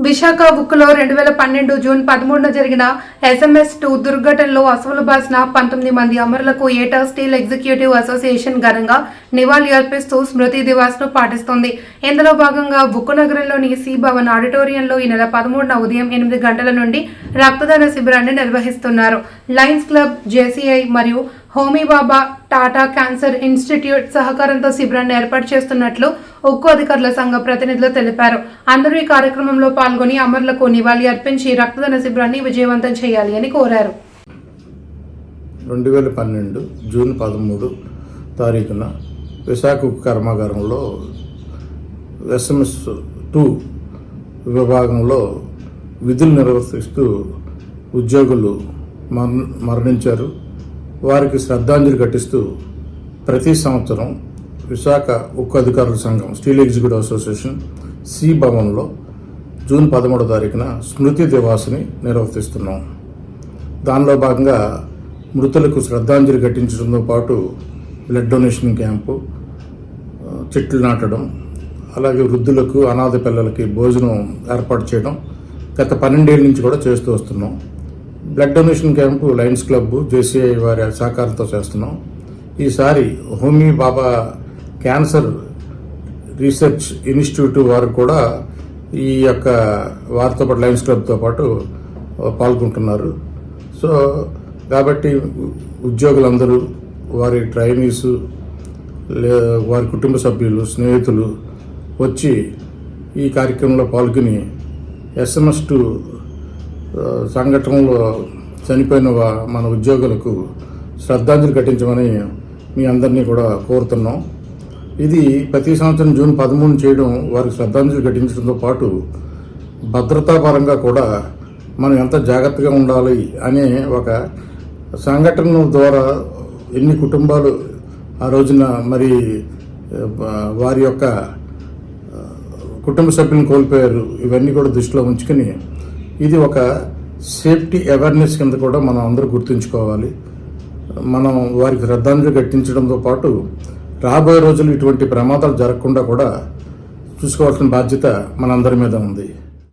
Visakha ఉక్కులో 2012 June 13న జరిగిన SMS-2 దుర్ఘటనలో అసువులు బాసిన 19 మంది అమరులకు ఏటా స్టీల్ ఎగ్జిక్యూటివ్ అసోసియేషన్ ఘనంగా నివాళి అర్పిస్తూ స్మృతి దివాస్ ను పాటిస్తోంది. ఇందులో భాగంగా ఉక్కు నగరంలోని సి భవన్ ఆడిటోరియంలో ఈ నెల 13న ఉదయం 8 గంటల నుండి రక్తదాన శిబిరాన్ని నిర్వహిస్తున్నారు. లయన్స్ క్లబ్, జేసీఐ మరియు హోమీ బాబా టాటా క్యాన్సర్ ఇన్స్టిట్యూట్ సహకారంతో శిబిరాన్ని ఏర్పాటు చేస్తున్నట్లు ఉక్కు అధికారుల సంఘ ప్రతినిధులు తెలిపారు. అందరూ ఈ కార్యక్రమంలో పాల్గొని అమరులకు నివాళి అర్పించి రక్తదాన శిబిరాన్ని విజయవంతం చేయాలి అని కోరారు. 2012 జూన్ 13 తారీఖున విశాఖ ఉక్కు కర్మాగారంలో SMS-2 విభాగంలో విధులు నిర్వర్తిస్తూ ఉద్యోగులు మరణించారు. వారికి శ్రద్ధాంజలి ఘటిస్తూ ప్రతి సంవత్సరం విశాఖ ఉక్కు అధికారుల సంఘం స్టీల్ ఎగ్జిక్యూటివ్ అసోసియేషన్ సి భవన్లో జూన్ 13 తారీఖున స్మృతి దివాస్ని నిర్వర్తిస్తున్నాం. దానిలో భాగంగా మృతులకు శ్రద్ధాంజలి ఘటించడంతో పాటు బ్లడ్ డొనేషన్ క్యాంపు, చెట్లు నాటడం, అలాగే వృద్ధులకు, అనాథ పిల్లలకి భోజనం ఏర్పాటు చేయడం గత 12 ఏళ్ళ నుంచి కూడా చేస్తూ వస్తున్నాం. Blood donation camp Lions club, JCI వారి సహకారంతో చేస్తున్నాం. ఈసారి హోమీ బాబా క్యాన్సర్ రీసెర్చ్ ఇన్స్టిట్యూట్ వారు కూడా ఈ యొక్క వారితో పాటు లయన్స్ క్లబ్తో పాటు పాల్గొంటున్నారు. సో కాబట్టి ఉద్యోగులందరూ, వారి ట్రైనీసు, వారి కుటుంబ సభ్యులు, స్నేహితులు వచ్చి ఈ కార్యక్రమంలో పాల్గొని SMS-2 సంఘటనలో చనిపోయిన మన ఉద్యోగులకు శ్రద్ధాంజలి ఘటించమని మీ అందరినీ కూడా కోరుతున్నాం. ఇది ప్రతి సంవత్సరం జూన్ 13 చేయడం, వారికి శ్రద్ధాంజలి ఘటించడంతో పాటు భద్రతాపరంగా కూడా మనం ఎంత జాగ్రత్తగా ఉండాలి అనే ఒక సంఘటన ద్వారా ఎన్ని కుటుంబాలు ఆ రోజున మరి వారి యొక్క కుటుంబ సభ్యులను కోల్పోయారు, ఇవన్నీ కూడా దృష్టిలో ఉంచుకొని ఇది ఒక సేఫ్టీ అవేర్నెస్ కింద కూడా మనం అందరూ గుర్తుంచుకోవాలి. మనం వారికి శ్రద్ధాంజలి ఘటించడంతో పాటు రాబోయే రోజులు ఇటువంటి ప్రమాదాలు జరగకుండా కూడా చూసుకోవాల్సిన బాధ్యత మనందరి మీద ఉంది.